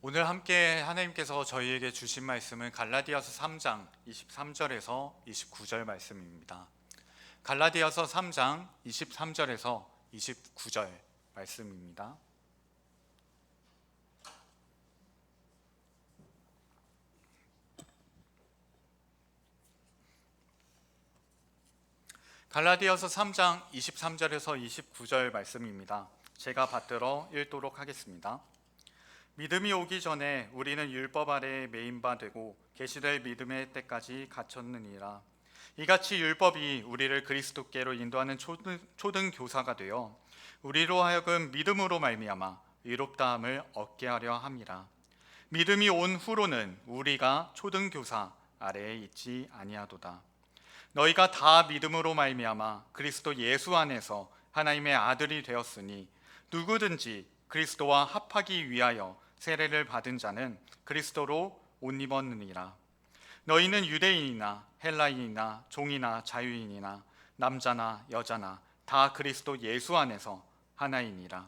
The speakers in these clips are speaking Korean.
오늘 함께 하나님께서 저희에게 주신 말씀은 갈라디아서 3장 23절에서 29절 말씀입니다. 갈라디아서 3장 23절에서 29절 말씀입니다. 갈라디아서 3장 23절에서 29절 말씀입니다. 제가 받들어 읽도록 하겠습니다. 믿음이 오기 전에 우리는 율법 아래에 매인 바 되고 계시될 믿음의 때까지 갇혔느니라. 이같이 율법이 우리를 그리스도께로 인도하는 초등 교사가 되어 우리로 하여금 믿음으로 말미암아 의롭다함을 얻게 하려 함이라. 믿음이 온 후로는 우리가 초등 교사 아래에 있지 아니하도다. 너희가 다 믿음으로 말미암아 그리스도 예수 안에서 하나님의 아들이 되었으니 누구든지 그리스도와 합하기 위하여 세례를 받은 자는 그리스도로 옷 입었느니라. 너희는 유대인이나 헬라인이나 종이나 자유인이나 남자나 여자나 다 그리스도 예수 안에서 하나이니라.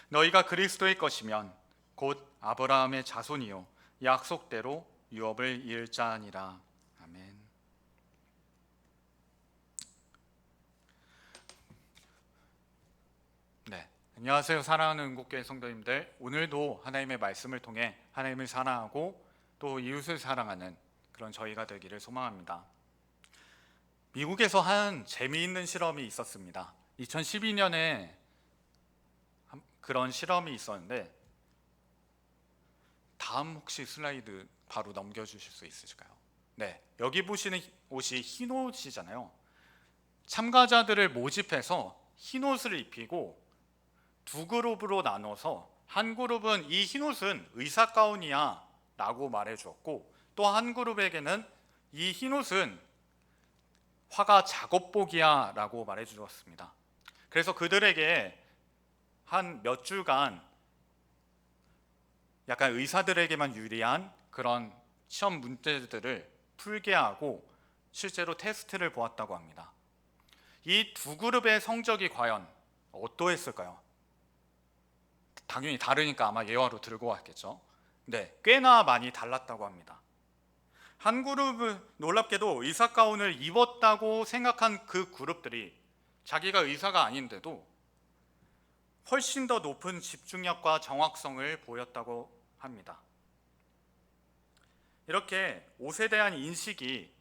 너희가 그리스도의 것이면 곧 아브라함의 자손이요 약속대로 유업을 이을 자니라. 아멘. 네, 안녕하세요. 사랑하는 은국교회 성도님들, 오늘도 하나님의 말씀을 통해 하나님을 사랑하고 또 이웃을 사랑하는 그런 저희가 되기를 소망합니다. 미국에서 한 재미있는 실험이 있었습니다. 2012년에 그런 실험이 있었는데, 다음 혹시 슬라이드 바로 넘겨주실 수 있으실까요? 네, 여기 보시는 옷이 흰 옷이잖아요. 참가자들을 모집해서 흰 옷을 입히고 두 그룹으로 나눠서 한 그룹은 이 흰옷은 의사 가운이야 라고 말해 주었고, 또 한 그룹에게는 이 흰옷은 화가 작업복이야 라고 말해 주었습니다. 그래서 그들에게 한 몇 주간 약간 의사들에게만 유리한 그런 시험 문제들을 풀게 하고 실제로 테스트를 보았다고 합니다. 이 두 그룹의 성적이 과연 어떠했을까요? 당연히 다르니까 아마 예화로 들고 왔겠죠. 네, 꽤나 많이 달랐다고 합니다. 한 그룹은 놀랍게도 의사 가운을 입었다고 생각한 그 그룹들이 자기가 의사가 아닌데도 훨씬 더 높은 집중력과 정확성을 보였다고 합니다. 이렇게 옷에 대한 인식이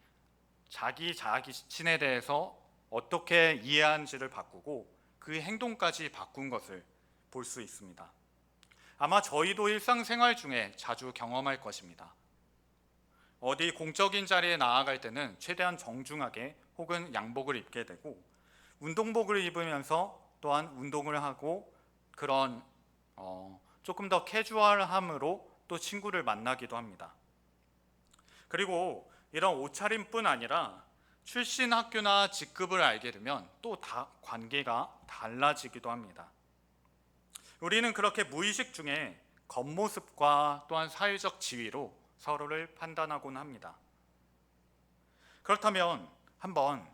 자기 자신에 대해서 어떻게 이해하는지를 바꾸고 그 행동까지 바꾼 것을 볼 수 있습니다. 아마 저희도 일상생활 중에 자주 경험할 것입니다. 어디 공적인 자리에 나아갈 때는 최대한 정중하게 혹은 양복을 입게 되고, 운동복을 입으면서 또한 운동을 하고 그런 조금 더 캐주얼함으로 또 친구를 만나기도 합니다. 그리고 이런 옷차림뿐 아니라 출신 학교나 직급을 알게 되면 또 다 관계가 달라지기도 합니다. 우리는 그렇게 무의식 중에 겉모습과 또한 사회적 지위로 서로를 판단하곤 합니다. 그렇다면 한번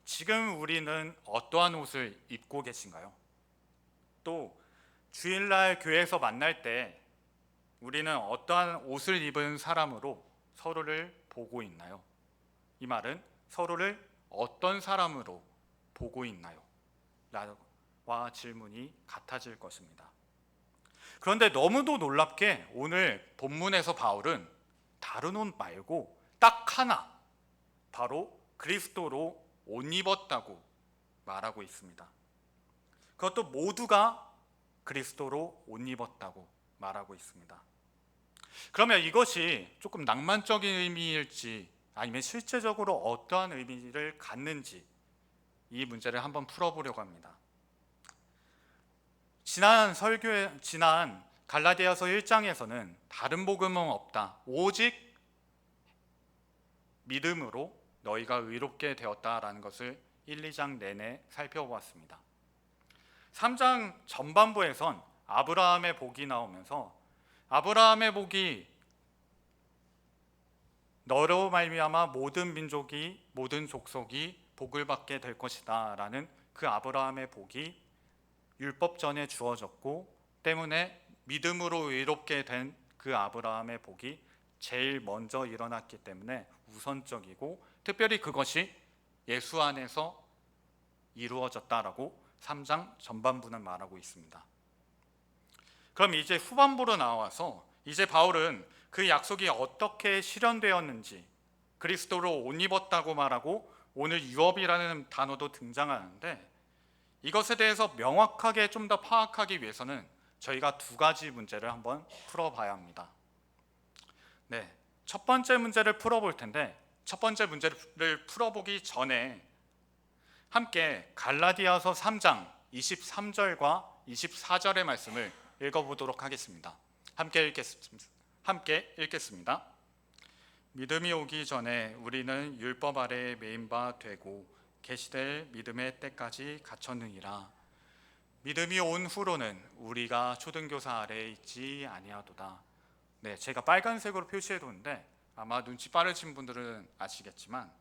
지금 우리는 어떠한 옷을 입고 계신가요? 또 주일날 교회에서 만날 때 우리는 어떠한 옷을 입은 사람으로 서로를 보고 있나요? 이 말은 서로를 어떤 사람으로 보고 있나요? 와 질문이 같아질 것입니다. 그런데 너무도 놀랍게 오늘 본문에서 바울은 다른 옷 말고 딱 하나, 바로 그리스도로 옷 입었다고 말하고 있습니다. 그것도 모두가 그리스도로 옷 입었다고 말하고 있습니다. 그러면 이것이 조금 낭만적인 의미일지 아니면 실제적으로 어떠한 의미를 갖는지 이 문제를 한번 풀어보려고 합니다. 지난 갈라디아서 1장에서는 다른 복음은 없다, 오직 믿음으로 너희가 의롭게 되었다라는 것을 1, 2장 내내 살펴보았습니다. 3장 전반부에선 아브라함의 복이 나오면서 아브라함의 복이 너로 말미암아 모든 민족이 모든 족속이 복을 받게 될 것이다 라는 그 아브라함의 복이 율법 전에 주어졌고 때문에 믿음으로 의롭게 된 그 아브라함의 복이 제일 먼저 일어났기 때문에 우선적이고 특별히 그것이 예수 안에서 이루어졌다라고 3장 전반부는 말하고 있습니다. 그럼 이제 후반부로 나와서 이제 바울은 그 약속이 어떻게 실현되었는지 그리스도로 옷 입었다고 말하고 오늘 유업이라는 단어도 등장하는데 이것에 대해서 명확하게 좀 더 파악하기 위해서는 저희가 두 가지 문제를 한번 풀어봐야 합니다. 네, 첫 번째 문제를 풀어볼 텐데 첫 번째 문제를 풀어보기 전에 함께 갈라디아서 3장 23절과 24절의 말씀을 읽어보도록 하겠습니다. 함께 읽겠습니다. 믿음이 오기 전에 우리는 율법 아래에 매인 바 되고 계시될 믿음의 때까지 갇혔느니라. 믿음이 온 후로는 우리가 초등교사 아래에 있지 아니하도다. 네, 제가 빨간색으로 표시해 뒀는데 아마 눈치 빠르신 분들은 아시겠지만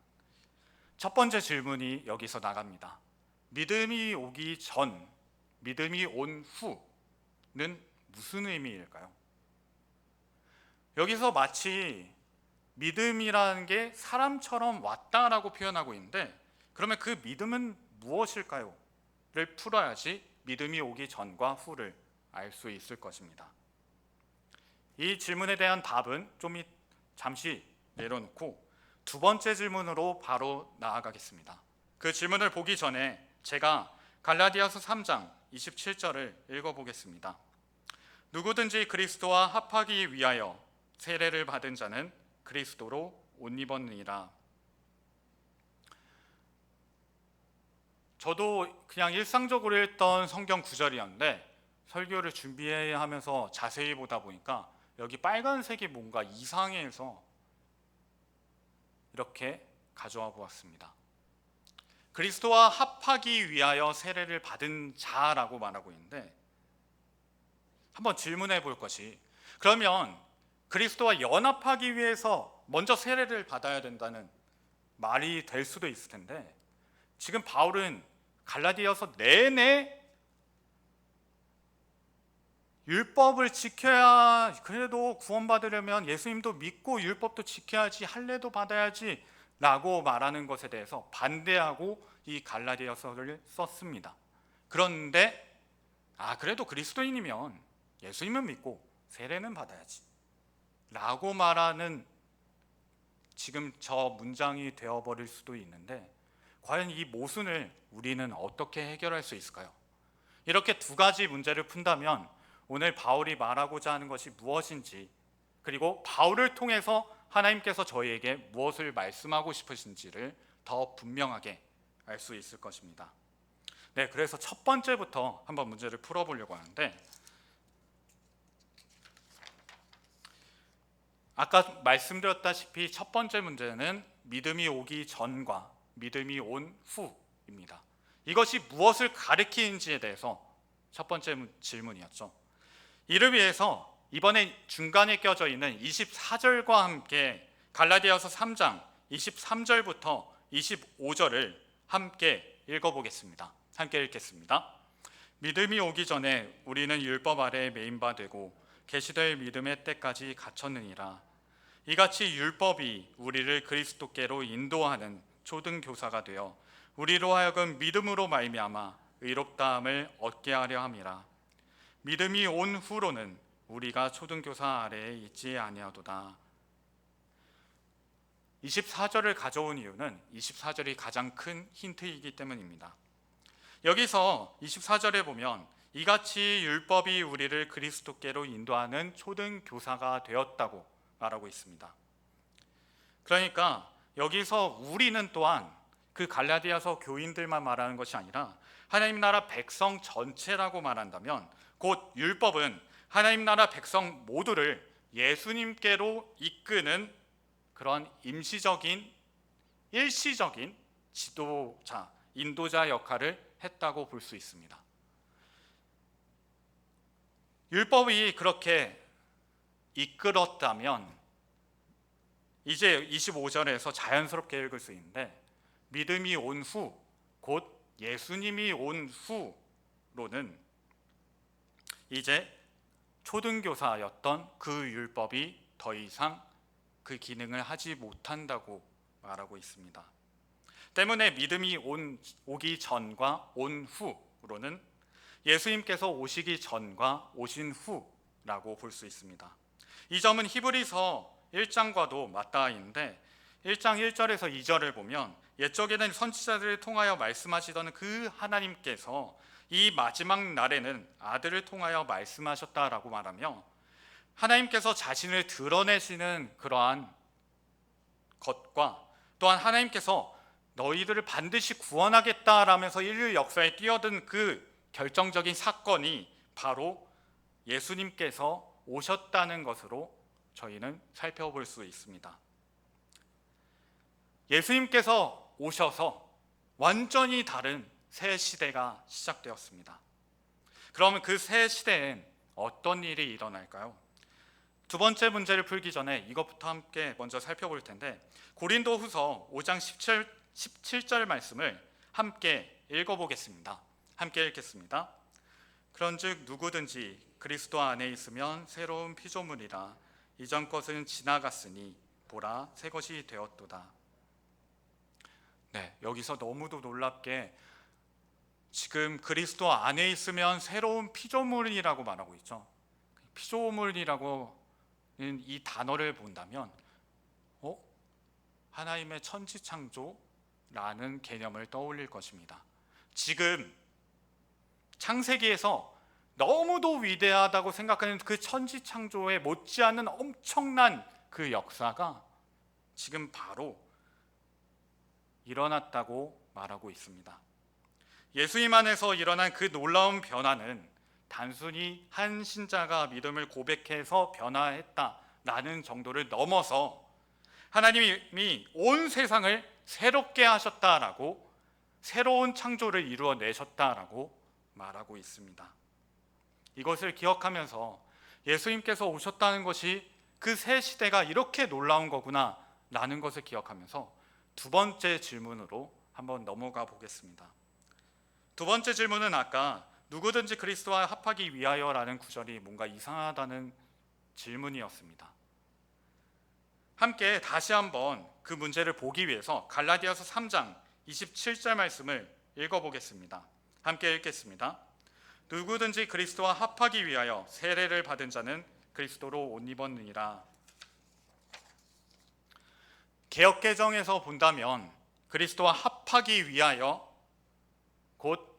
첫 번째 질문이 여기서 나갑니다. 믿음이 오기 전, 믿음이 온 후는 무슨 의미일까요? 여기서 마치 믿음이라는 게 사람처럼 왔다라고 표현하고 있는데 그러면 그 믿음은 무엇일까요? 를 풀어야지 믿음이 오기 전과 후를 알 수 있을 것입니다. 이 질문에 대한 답은 좀 잠시 내려놓고 두 번째 질문으로 바로 나아가겠습니다. 그 질문을 보기 전에 제가 갈라디아서 3장 27절을 읽어보겠습니다. 누구든지 그리스도와 합하기 위하여 세례를 받은 자는 그리스도로 옷 입었느니라. 저도 그냥 일상적으로 읽던 성경 구절이었는데 설교를 준비하면서 자세히 보다 보니까 여기 빨간색이 뭔가 이상해서 이렇게 가져와 보았습니다. 그리스도와 합하기 위하여 세례를 받은 자라고 말하고 있는데 한번 질문해 볼 것이 그러면 그리스도와 연합하기 위해서 먼저 세례를 받아야 된다는 말이 될 수도 있을 텐데 지금 바울은 갈라디아서 내내 율법을 지켜야 그래도 구원받으려면 예수님도 믿고 율법도 지켜야지 할례도 받아야지 라고 말하는 것에 대해서 반대하고 이 갈라디아서를 썼습니다. 그런데 그래도 그리스도인이면 예수님은 믿고 세례는 받아야지 라고 말하는 지금 저 문장이 되어버릴 수도 있는데 과연 이 모순을 우리는 어떻게 해결할 수 있을까요? 이렇게 두 가지 문제를 푼다면 오늘 바울이 말하고자 하는 것이 무엇인지 그리고 바울을 통해서 하나님께서 저희에게 무엇을 말씀하고 싶으신지를 더 분명하게 알 수 있을 것입니다. 네, 그래서 첫 번째부터 한번 문제를 풀어보려고 하는데 아까 말씀드렸다시피 첫 번째 문제는 믿음이 오기 전과 믿음이 온 후입니다. 이것이 무엇을 가리키는지에 대해서 첫 번째 질문이었죠. 이를 위해서 이번에 중간에 껴져 있는 24절과 함께 갈라디아서 3장 23절부터 25절을 함께 읽어보겠습니다. 함께 읽겠습니다. 믿음이 오기 전에 우리는 율법 아래에 매인 바 되고 계시될 믿음의 때까지 갇혔느니라. 이같이 율법이 우리를 그리스도께로 인도하는 초등교사가 되어 우리로 하여금 믿음으로 말미암아 의롭다함을 얻게 하려 함이라. 믿음이 온 후로는 우리가 초등교사 아래에 있지 아니하도다. 24절을 가져온 이유는 24절이 가장 큰 힌트이기 때문입니다. 여기서 24절에 보면 이같이 율법이 우리를 그리스도께로 인도하는 초등교사가 되었다고 말하고 있습니다. 그러니까 여기서 우리는 또한 그 갈라디아서 교인들만 말하는 것이 아니라 하나님 나라 백성 전체라고 말한다면 곧 율법은 하나님 나라 백성 모두를 예수님께로 이끄는 그런 임시적인 일시적인 지도자, 인도자 역할을 했다고 볼 수 있습니다. 율법이 그렇게 이끌었다면 이제 25절에서 자연스럽게 읽을 수 있는데 믿음이 온 후, 곧 예수님이 온 후로는 이제 초등교사였던 그 율법이 더 이상 그 기능을 하지 못한다고 말하고 있습니다. 때문에 믿음이 오기 전과 온 후로는 예수님께서 오시기 전과 오신 후라고 볼 수 있습니다. 이 점은 히브리서 1장과도 맞닿아있는데 1장 1절에서 2절을 보면 옛적에는 선지자들을 통하여 말씀하시던 그 하나님께서 이 마지막 날에는 아들을 통하여 말씀하셨다라고 말하며 하나님께서 자신을 드러내시는 그러한 것과 또한 하나님께서 너희들을 반드시 구원하겠다라면서 인류 역사에 뛰어든 그 결정적인 사건이 바로 예수님께서 오셨다는 것으로 저희는 살펴볼 수 있습니다. 예수님께서 오셔서 완전히 다른 새 시대가 시작되었습니다. 그러면 그 새 시대엔 어떤 일이 일어날까요? 두 번째 문제를 풀기 전에 이것부터 함께 먼저 살펴볼 텐데 고린도후서 5장 17절 말씀을 함께 읽어보겠습니다. 함께 읽겠습니다. 그런즉 누구든지 그리스도 안에 있으면 새로운 피조물이라 이전 것은 지나갔으니 보라 새 것이 되었도다. 네, 여기서 너무도 놀랍게 지금 그리스도 안에 있으면 새로운 피조물이라고 말하고 있죠. 피조물이라고 이 단어를 본다면 하나님의 천지창조라는 개념을 떠올릴 것입니다. 지금 창세기에서 너무도 위대하다고 생각하는 그 천지창조에 못지않은 엄청난 그 역사가 지금 바로 일어났다고 말하고 있습니다. 예수님 안에서 일어난 그 놀라운 변화는 단순히 한 신자가 믿음을 고백해서 변화했다라는 정도를 넘어서 하나님이 온 세상을 새롭게 하셨다라고 새로운 창조를 이루어내셨다라고 말하고 있습니다. 이것을 기억하면서 예수님께서 오셨다는 것이 그 새 시대가 이렇게 놀라운 거구나 라는 것을 기억하면서 두 번째 질문으로 한번 넘어가 보겠습니다. 두 번째 질문은 아까 누구든지 그리스도와 합하기 위하여라는 구절이 뭔가 이상하다는 질문이었습니다. 함께 다시 한번 그 문제를 보기 위해서 갈라디아서 3장 27절 말씀을 읽어보겠습니다. 함께 읽겠습니다. 누구든지 그리스도와 합하기 위하여 세례를 받은 자는 그리스도로 옷 입었느니라. 개역개정에서 본다면 그리스도와 합하기 위하여 곧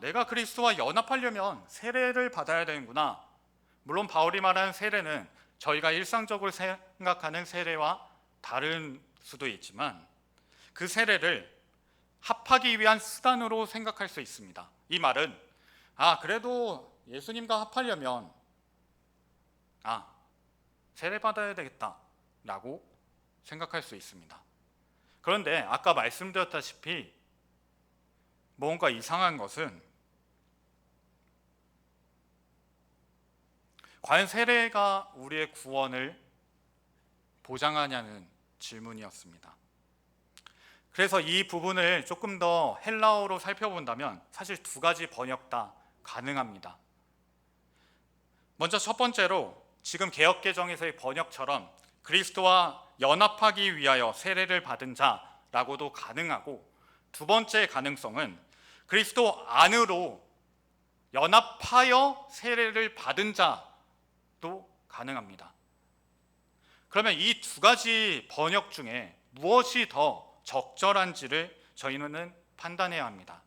내가 그리스도와 연합하려면 세례를 받아야 되는구나. 물론 바울이 말하는 세례는 저희가 일상적으로 생각하는 세례와 다른 수도 있지만 그 세례를 합하기 위한 수단으로 생각할 수 있습니다. 이 말은 그래도 예수님과 합하려면 세례 받아야 되겠다라고 생각할 수 있습니다. 그런데 아까 말씀드렸다시피 뭔가 이상한 것은 과연 세례가 우리의 구원을 보장하냐는 질문이었습니다. 그래서 이 부분을 조금 더 헬라어로 살펴본다면 사실 두 가지 번역 다 가능합니다. 먼저 첫 번째로 지금 개역개정에서의 번역처럼 그리스도와 연합하기 위하여 세례를 받은 자라고도 가능하고, 두 번째 가능성은 그리스도 안으로 연합하여 세례를 받은 자도 가능합니다. 그러면 이 두 가지 번역 중에 무엇이 더 적절한지를 저희는 판단해야 합니다.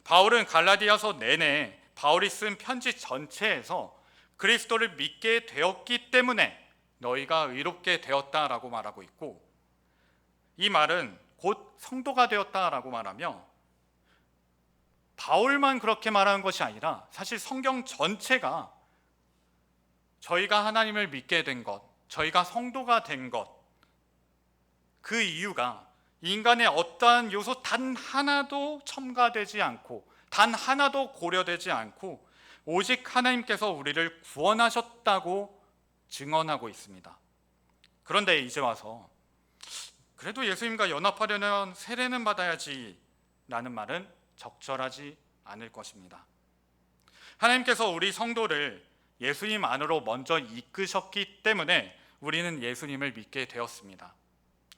바울은 갈라디아서 내내 바울이 쓴 편지 전체에서 그리스도를 믿게 되었기 때문에 너희가 의롭게 되었다라고 말하고 있고, 이 말은 곧 성도가 되었다라고 말하며 바울만 그렇게 말하는 것이 아니라 사실 성경 전체가 저희가 하나님을 믿게 된 것, 저희가 성도가 된 것, 그 이유가 인간의 어떠한 요소 단 하나도 첨가되지 않고 단 하나도 고려되지 않고 오직 하나님께서 우리를 구원하셨다고 증언하고 있습니다. 그런데 이제 와서 그래도 예수님과 연합하려면 세례는 받아야지 라는 말은 적절하지 않을 것입니다. 하나님께서 우리 성도를 예수님 안으로 먼저 이끄셨기 때문에 우리는 예수님을 믿게 되었습니다.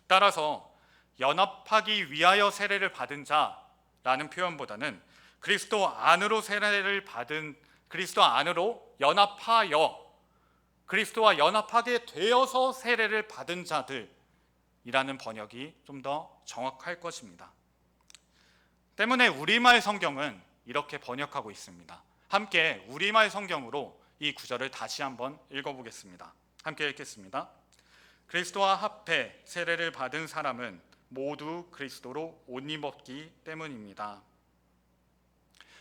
따라서 연합하기 위하여 세례를 받은 자라는 표현보다는 그리스도 안으로 세례를 받은, 그리스도 안으로 연합하여 그리스도와 연합하게 되어서 세례를 받은 자들이라는 번역이 좀 더 정확할 것입니다. 때문에 우리말 성경은 이렇게 번역하고 있습니다. 함께 우리말 성경으로 이 구절을 다시 한번 읽어보겠습니다. 함께 읽겠습니다. 그리스도와 합해 세례를 받은 사람은 모두 그리스도로 옷 입었기 때문입니다.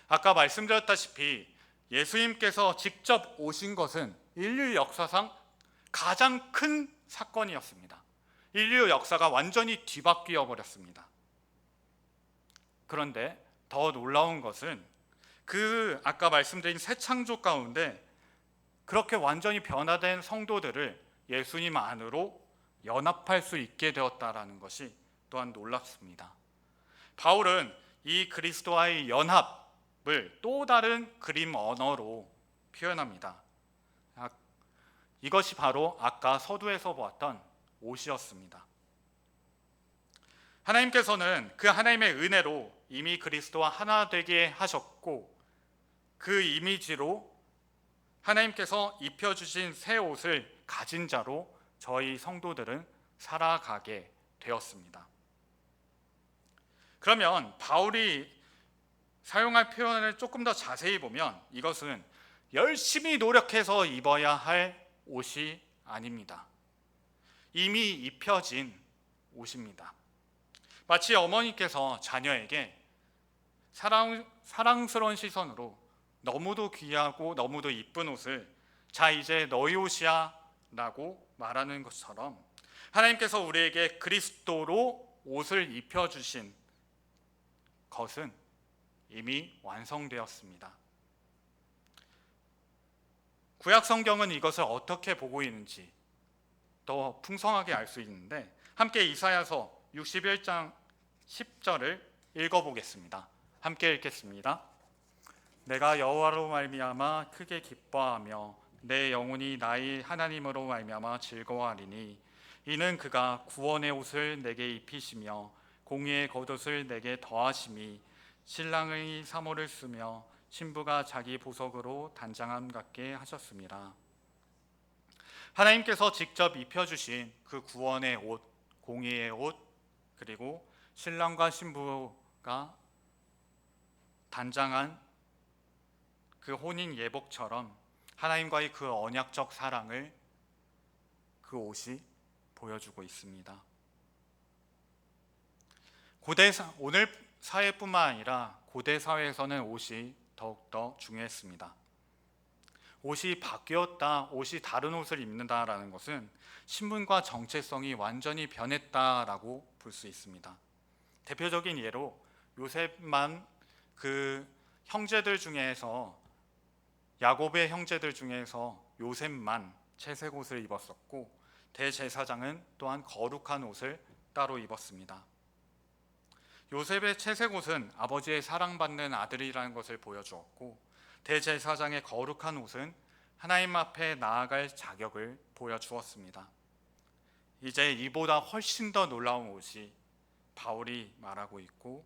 아까 말씀드렸다시피 예수님께서 직접 오신 것은 인류 역사상 가장 큰 사건이었습니다. 인류 역사가 완전히 뒤바뀌어 버렸습니다. 그런데 더 놀라운 것은 그 아까 말씀드린 새 창조 가운데 그렇게 완전히 변화된 성도들을 예수님 안으로 연합할 수 있게 되었다라는 것이 또한 놀랍습니다. 바울은 이 그리스도와의 연합을 또 다른 그림 언어로 표현합니다. 이것이 바로 아까 서두에서 보았던 옷이었습니다. 하나님께서는 그 하나님의 은혜로 이미 그리스도와 하나 되게 하셨고, 그 이미지로 하나님께서 입혀주신 새 옷을 가진 자로 저희 성도들은 살아가게 되었습니다. 그러면 바울이 사용할 표현을 조금 더 자세히 보면 이것은 열심히 노력해서 입어야 할 옷이 아닙니다. 이미 입혀진 옷입니다. 마치 어머니께서 자녀에게 사랑스러운 시선으로 너무도 귀하고 너무도 이쁜 옷을 자 이제 너희 옷이야 라고 말하는 것처럼 하나님께서 우리에게 그리스도로 옷을 입혀주신 것은 이미 완성되었습니다. 구약 성경은 이것을 어떻게 보고 있는지 더 풍성하게 알 수 있는데 함께 이사야서 61장 10절을 읽어보겠습니다. 함께 읽겠습니다. 내가 여호와로 말미암아 크게 기뻐하며 내 영혼이 나의 하나님으로 말미암아 즐거워하리니 이는 그가 구원의 옷을 내게 입히시며 공의의 겉옷을 내게 더하심이 신랑의 사모를 쓰며 신부가 자기 보석으로 단장함 같게 하셨습니다. 하나님께서 직접 입혀주신 그 구원의 옷, 공의의 옷, 그리고 신랑과 신부가 단장한 그 혼인 예복처럼 하나님과의 그 언약적 사랑을 그 옷이 보여주고 있습니다. 오늘 사회뿐만 아니라 고대 사회에서는 옷이 더욱더 중요했습니다. 옷이 바뀌었다, 옷이 다른 옷을 입는다라는 것은 신분과 정체성이 완전히 변했다라고 볼 수 있습니다. 대표적인 예로 요셉만 그 형제들 중에서 야곱의 형제들 중에서 요셉만 채색 옷을 입었었고 대제사장은 또한 거룩한 옷을 따로 입었습니다. 요셉의 채색 옷은 아버지의 사랑받는 아들이라는 것을 보여주었고 대제사장의 거룩한 옷은 하나님 앞에 나아갈 자격을 보여주었습니다. 이제 이보다 훨씬 더 놀라운 옷이 바울이 말하고 있고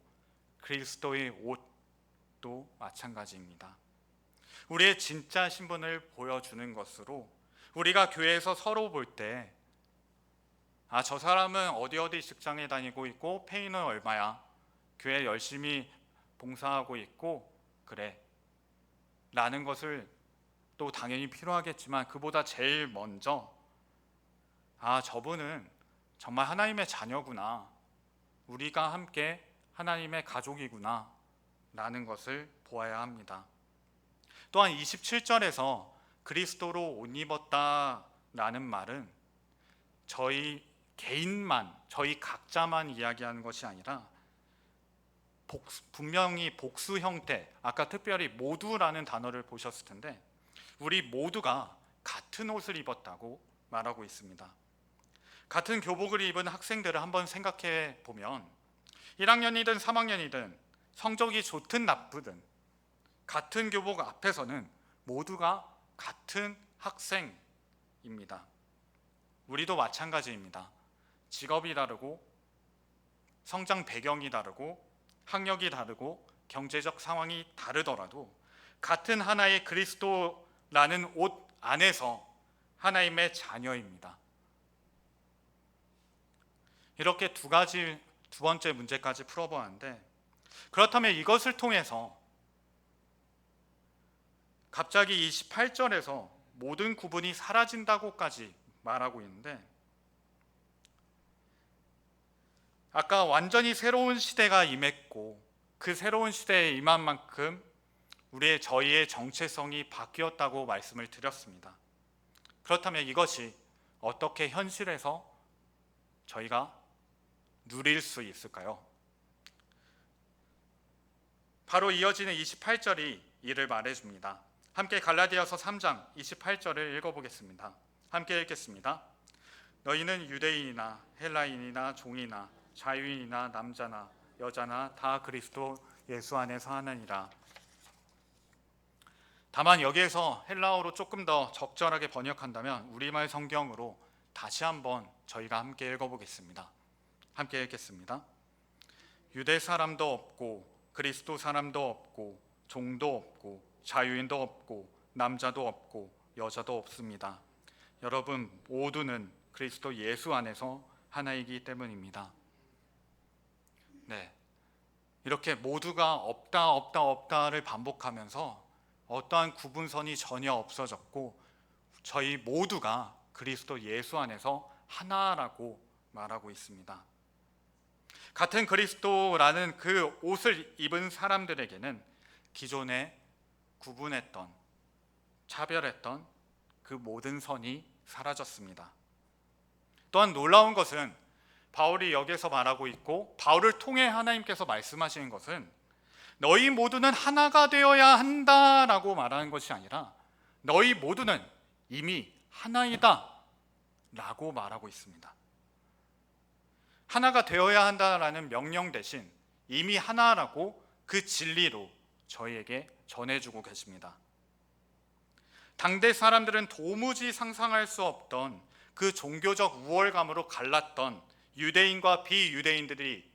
그리스도의 옷도 마찬가지입니다. 우리의 진짜 신분을 보여주는 것으로 우리가 교회에서 서로 볼 때 저 사람은 어디 직장에 다니고 있고 페이는 얼마야, 교회 열심히 봉사하고 있고 그래 라는 것을 또 당연히 필요하겠지만 그보다 제일 먼저 저분은 정말 하나님의 자녀구나, 우리가 함께 하나님의 가족이구나 라는 것을 보아야 합니다. 또한 27절에서 그리스도로 옷 입었다 라는 말은 저희 개인만, 저희 각자만 이야기하는 것이 아니라 분명히 복수 형태, 아까 특별히 모두라는 단어를 보셨을 텐데 우리 모두가 같은 옷을 입었다고 말하고 있습니다. 같은 교복을 입은 학생들을 한번 생각해 보면 1학년이든 3학년이든 성적이 좋든 나쁘든 같은 교복 앞에서는 모두가 같은 학생입니다. 우리도 마찬가지입니다. 직업이 다르고 성장 배경이 다르고 학력이 다르고 경제적 상황이 다르더라도 같은 하나의 그리스도라는 옷 안에서 하나님의 자녀입니다. 이렇게 두 번째 문제까지 풀어보았는데, 그렇다면 이것을 통해서 갑자기 28절에서 모든 구분이 사라진다고까지 말하고 있는데, 아까 완전히 새로운 시대가 임했고 그 새로운 시대에 임한 만큼 저희의 정체성이 바뀌었다고 말씀을 드렸습니다. 그렇다면 이것이 어떻게 현실에서 저희가 누릴 수 있을까요? 바로 이어지는 28절이 이를 말해줍니다. 함께 갈라디아서 3장 28절을 읽어보겠습니다. 함께 읽겠습니다. 너희는 유대인이나 헬라인이나 종이나 자유인이나 남자나 여자나 다 그리스도 예수 안에서 하나니라. 다만 여기에서 헬라어로 조금 더 적절하게 번역한다면 우리말 성경으로 다시 한번 저희가 함께 읽어보겠습니다. 함께 읽겠습니다. 유대 사람도 없고 그리스도 사람도 없고 종도 없고 자유인도 없고 남자도 없고 여자도 없습니다. 여러분 모두는 그리스도 예수 안에서 하나이기 때문입니다. 네, 이렇게 모두가 없다를 반복하면서 어떠한 구분선이 전혀 없어졌고 저희 모두가 그리스도 예수 안에서 하나라고 말하고 있습니다. 같은 그리스도라는 그 옷을 입은 사람들에게는 기존에 구분했던, 차별했던 그 모든 선이 사라졌습니다. 또한 놀라운 것은 바울이 여기서 말하고 있고 바울을 통해 하나님께서 말씀하시는 것은 너희 모두는 하나가 되어야 한다라고 말하는 것이 아니라 너희 모두는 이미 하나이다 라고 말하고 있습니다. 하나가 되어야 한다라는 명령 대신 이미 하나라고 그 진리로 저희에게 전해주고 계십니다. 당대 사람들은 도무지 상상할 수 없던 그 종교적 우월감으로 갈랐던 유대인과 비유대인들이,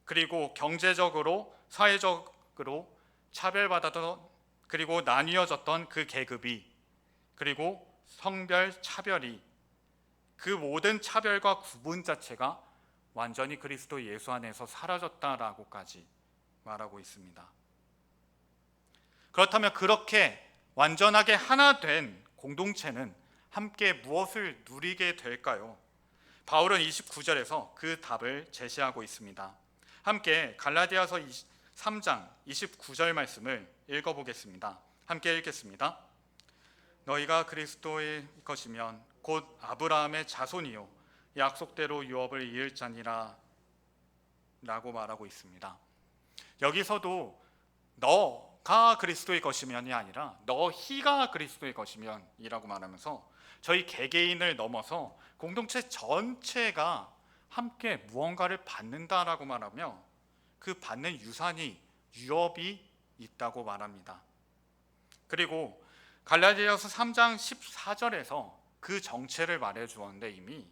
그리고 경제적으로 사회적으로 차별받았던, 그리고 나뉘어졌던 그 계급이, 그리고 성별 차별이, 그 모든 차별과 구분 자체가 완전히 그리스도 예수 안에서 사라졌다라고까지 말하고 있습니다. 그렇다면 그렇게 완전하게 하나 된 공동체는 함께 무엇을 누리게 될까요? 바울은 29절에서 그 답을 제시하고 있습니다. 함께 갈라디아서 3장 29절 말씀을 읽어보겠습니다. 함께 읽겠습니다. 너희가 그리스도의 것이면 곧 아브라함의 자손이요 약속대로 유업을 이을 자니라 라고 말하고 있습니다. 여기서도 너가 그리스도의 것이면이 아니라 너희가 그리스도의 것이면 이라고 말하면서 저희 개개인을 넘어서 공동체 전체가 함께 무언가를 받는다라고 말하며 그 받는 유산이 유업이 있다고 말합니다. 그리고 갈라디아서 3장 14절에서 그 정체를 말해 주었는데 이미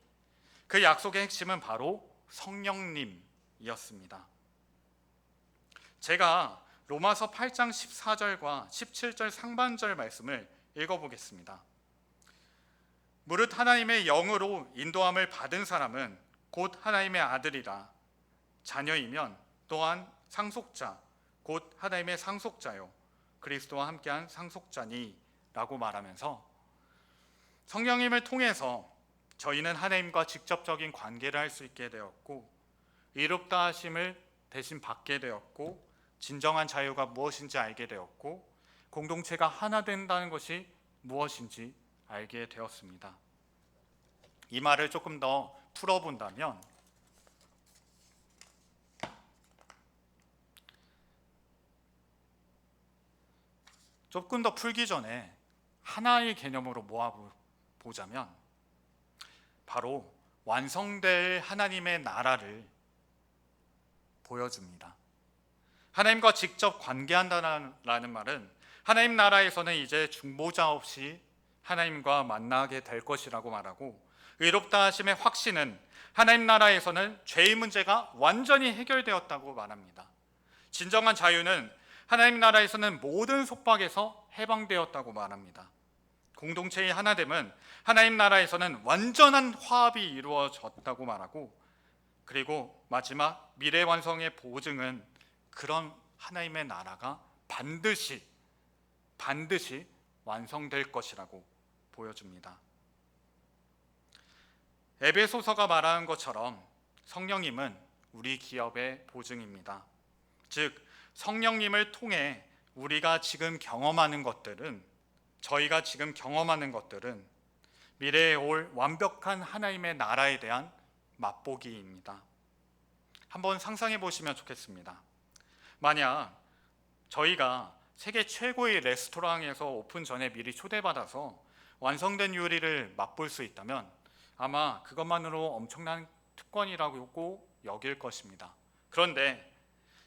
그 약속의 핵심은 바로 성령님이었습니다. 제가 로마서 8장 14절과 17절 상반절 말씀을 읽어보겠습니다. 무릇 하나님의 영으로 인도함을 받은 사람은 곧 하나님의 아들이라. 자녀이면 또한 상속자 곧 하나님의 상속자요 그리스도와 함께한 상속자니 라고 말하면서 성령님을 통해서 저희는 하나님과 직접적인 관계를 할 수 있게 되었고 의롭다 하심을 대신 받게 되었고 진정한 자유가 무엇인지 알게 되었고 공동체가 하나 된다는 것이 무엇인지 알게 되었습니다. 이 말을 조금 더 풀어본다면 조금 더 풀기 전에 하나의 개념으로 모아보자면 바로 완성될 하나님의 나라를 보여줍니다. 하나님과 직접 관계한다는 말은 하나님 나라에서는 이제 중보자 없이 하나님과 만나게 될 것이라고 말하고, 의롭다 하심의 확신은 하나님 나라에서는 죄의 문제가 완전히 해결되었다고 말합니다. 진정한 자유는 하나님 나라에서는 모든 속박에서 해방되었다고 말합니다. 공동체의 하나됨은 하나님 나라에서는 완전한 화합이 이루어졌다고 말하고, 그리고 마지막 미래 완성의 보증은 그런 하나님의 나라가 반드시 완성될 것이라고 보여줍니다. 에베소서가 말하는 것처럼 성령님은 우리 기업의 보증입니다. 즉 성령님을 통해 저희가 지금 경험하는 것들은 미래에 올 완벽한 하나님의 나라에 대한 맛보기입니다. 한번 상상해 보시면 좋겠습니다. 만약 저희가 세계 최고의 레스토랑에서 오픈 전에 미리 초대받아서 완성된 요리를 맛볼 수 있다면 아마 그것만으로 엄청난 특권이라고 여길 것입니다. 그런데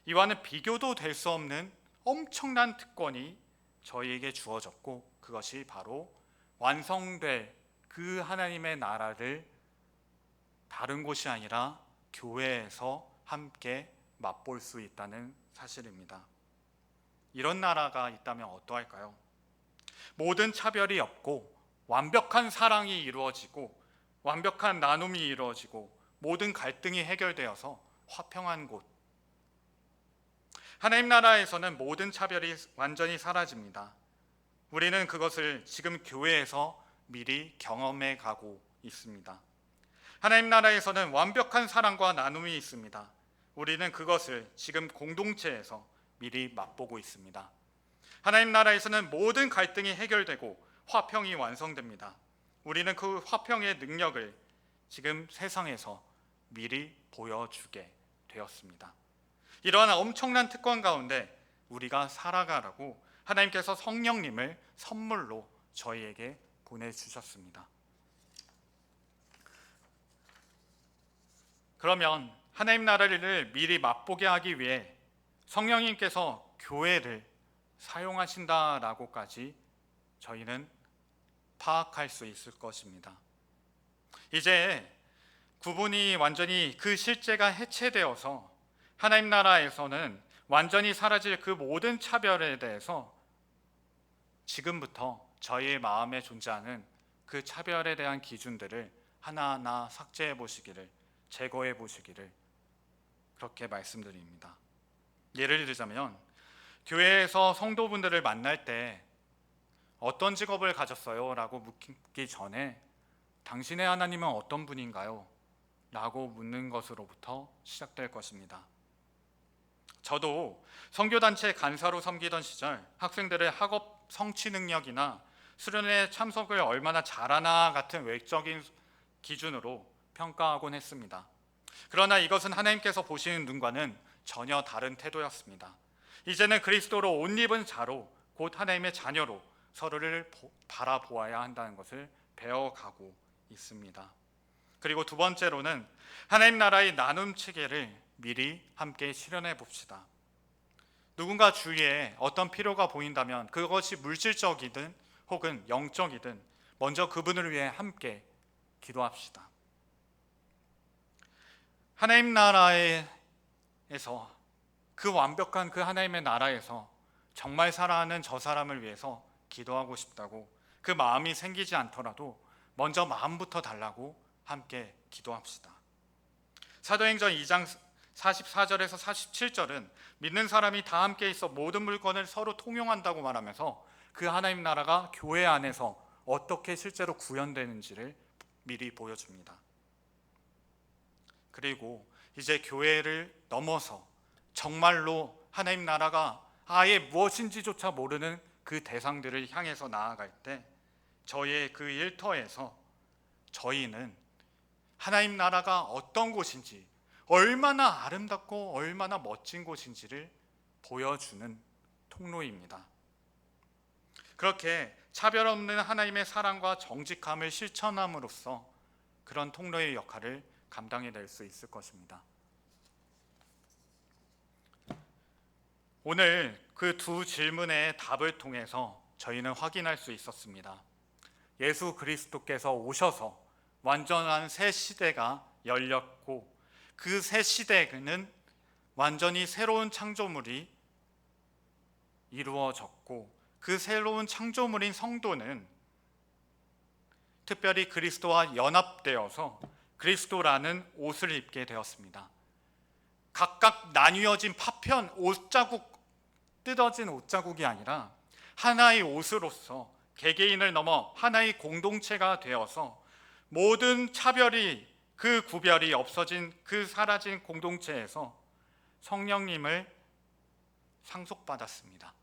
이와는 비교도 될 수 없는 엄청난 특권이 저희에게 주어졌고, 그것이 바로 완성될 그 하나님의 나라를 다른 곳이 아니라 교회에서 함께 맛볼 수 있다는 사실입니다. 이런 나라가 있다면 어떠할까요? 모든 차별이 없고 완벽한 사랑이 이루어지고 완벽한 나눔이 이루어지고 모든 갈등이 해결되어서 화평한 곳. 하나님 나라에서는 모든 차별이 완전히 사라집니다. 우리는 그것을 지금 교회에서 미리 경험해 가고 있습니다. 하나님 나라에서는 완벽한 사랑과 나눔이 있습니다. 우리는 그것을 지금 공동체에서 미리 맛보고 있습니다. 하나님 나라에서는 모든 갈등이 해결되고 화평이 완성됩니다. 우리는 그 화평의 능력을 지금 세상에서 미리 보여주게 되었습니다. 이러한 엄청난 특권 가운데 우리가 살아가라고 하나님께서 성령님을 선물로 저희에게 보내주셨습니다. 그러면 하나님 나라를 미리 맛보게 하기 위해 성령님께서 교회를 사용하신다라고까지 저희는 파악할 수 있을 것입니다. 이제 구분이 완전히 그 실제가 해체되어서 하나님 나라에서는 완전히 사라질 그 모든 차별에 대해서 지금부터 저희의 마음에 존재하는 그 차별에 대한 기준들을 하나하나 삭제해 보시기를, 제거해 보시기를 그렇게 말씀드립니다. 예를 들자면 교회에서 성도분들을 만날 때 어떤 직업을 가졌어요? 라고 묻기 전에 당신의 하나님은 어떤 분인가요? 라고 묻는 것으로부터 시작될 것입니다. 저도 선교단체 간사로 섬기던 시절 학생들의 학업 성취 능력이나 수련회 참석을 얼마나 잘하나 같은 외적인 기준으로 평가하곤 했습니다. 그러나 이것은 하나님께서 보시는 눈과는 전혀 다른 태도였습니다. 이제는 그리스도로 옷 입은 자로 곧 하나님의 자녀로 서로를 바라보아야 한다는 것을 배워가고 있습니다. 그리고 두 번째로는 하나님 나라의 나눔 체계를 미리 함께 실현해 봅시다. 누군가 주위에 어떤 필요가 보인다면 그것이 물질적이든 혹은 영적이든 먼저 그분을 위해 함께 기도합시다. 하나님 나라에서 그 완벽한 그 하나님의 나라에서 정말 살아가는 저 사람을 위해서 기도하고 싶다고 그 마음이 생기지 않더라도 먼저 마음부터 달라고 함께 기도합시다. 사도행전 2장 44절에서 47절은 믿는 사람이 다 함께 있어 모든 물건을 서로 통용한다고 말하면서 그 하나님 나라가 교회 안에서 어떻게 실제로 구현되는지를 미리 보여줍니다. 그리고 이제 교회를 넘어서 정말로 하나님 나라가 아예 무엇인지조차 모르는 그 대상들을 향해서 나아갈 때 저희의 그 일터에서 저희는 하나님 나라가 어떤 곳인지, 얼마나 아름답고 얼마나 멋진 곳인지를 보여주는 통로입니다. 그렇게 차별 없는 하나님의 사랑과 정직함을 실천함으로써 그런 통로의 역할을 감당해낼 수 있을 것입니다. 오늘 그 두 질문의 답을 통해서 저희는 확인할 수 있었습니다. 예수 그리스도께서 오셔서 완전한 새 시대가 열렸고, 그 새 시대는 완전히 새로운 창조물이 이루어졌고, 그 새로운 창조물인 성도는 특별히 그리스도와 연합되어서 그리스도라는 옷을 입게 되었습니다. 각각 나뉘어진 파편, 옷자국, 뜯어진 옷자국이 아니라 하나의 옷으로서 개개인을 넘어 하나의 공동체가 되어서 모든 차별이, 그 구별이 없어진 그 사라진 공동체에서 성령님을 상속받았습니다.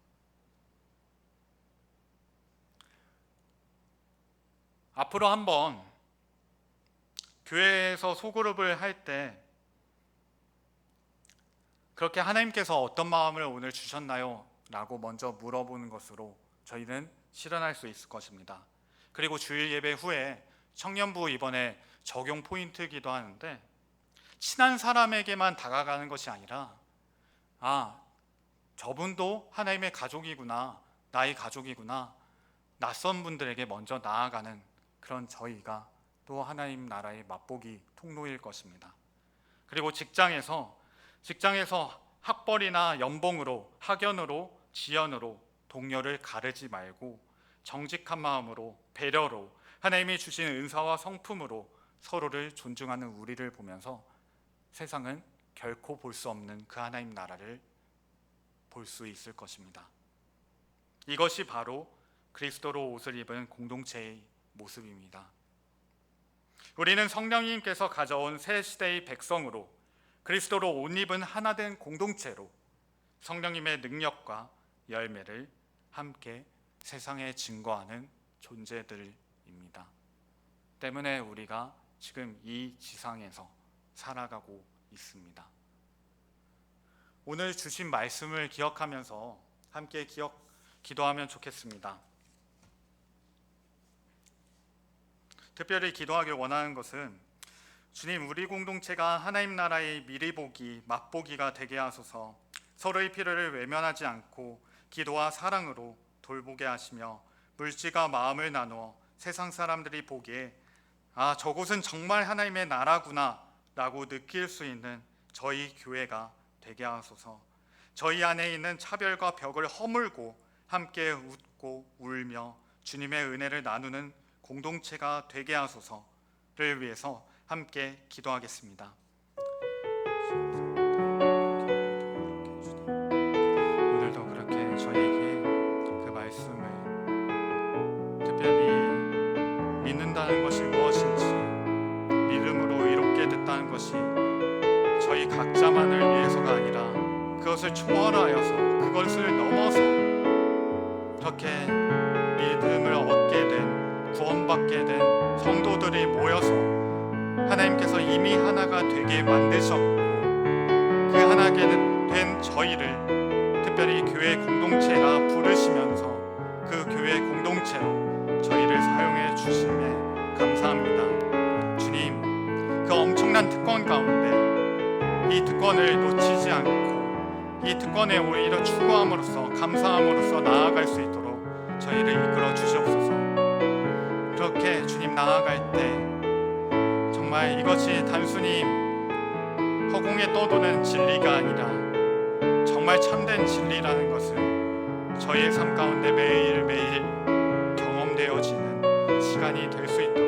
앞으로 한번 교회에서 소그룹을 할 때 그렇게 하나님께서 어떤 마음을 오늘 주셨나요? 라고 먼저 물어보는 것으로 저희는 실현할 수 있을 것입니다. 그리고 주일 예배 후에 청년부 이번에 적용 포인트이기도 하는데, 친한 사람에게만 다가가는 것이 아니라 저분도 하나님의 가족이구나, 나의 가족이구나, 낯선 분들에게 먼저 나아가는 그런 저희가 또 하나님 나라의 맛보기 통로일 것입니다. 그리고 직장에서 학벌이나 연봉으로, 학연으로, 지연으로 동료를 가르지 말고 정직한 마음으로, 배려로, 하나님이 주신 은사와 성품으로 서로를 존중하는 우리를 보면서 세상은 결코 볼 수 없는 그 하나님 나라를 볼 수 있을 것입니다. 이것이 바로 그리스도로 옷을 입은 공동체의 모습입니다. 우리는 성령님께서 가져온 새 시대의 백성으로, 그리스도로 옷 입은 하나된 공동체로 성령님의 능력과 열매를 함께 세상에 증거하는 존재들입니다. 때문에 우리가 지금 이 지상에서 살아가고 있습니다. 오늘 주신 말씀을 기억하면서 함께 기도하면 좋겠습니다. 특별히 기도하길 원하는 것은, 주님, 우리 공동체가 하나님 나라의 미리 보기, 맛보기가 되게 하소서. 서로의 필요를 외면하지 않고 기도와 사랑으로 돌보게 하시며, 물질과 마음을 나누어 세상 사람들이 보기에 저곳은 정말 하나님의 나라구나 라고 느낄 수 있는 저희 교회가 되게 하소서. 저희 안에 있는 차별과 벽을 허물고 함께 웃고 울며 주님의 은혜를 나누는 공동체가 되게 하소서를 위해서 함께 기도하겠습니다. 오늘도 그렇게 저에게 그 말씀을, 특별히 믿는다는 것이 무엇인지, 믿음으로 이롭게 됐다는 것이 저희 각자만을 위해서가 아니라 그것을 초월하여서, 그것을 넘어서 그렇게 믿음을 얻게 된, 구원받게 된 성도들이 모여서 하나님께서 이미 하나가 되게 만드셨고, 그 하나가 된 저희를 특별히 교회 공동체라 부르시면서 그 교회 공동체로 저희를 사용해 주심에 감사합니다. 주님, 그 엄청난 특권 가운데 이 특권을 놓치지 않고 이 특권에 오히려 추구함으로써, 감사함으로써 나아갈 수 있도록 저희를 이끌어 주시옵소서. 그렇게 주님 나아갈 때 정말 이것이 단순히 허공에 떠도는 진리가 아니라 정말 참된 진리라는 것을 저희의 삶 가운데 매일매일 경험되어지는 시간이 될 수 있도록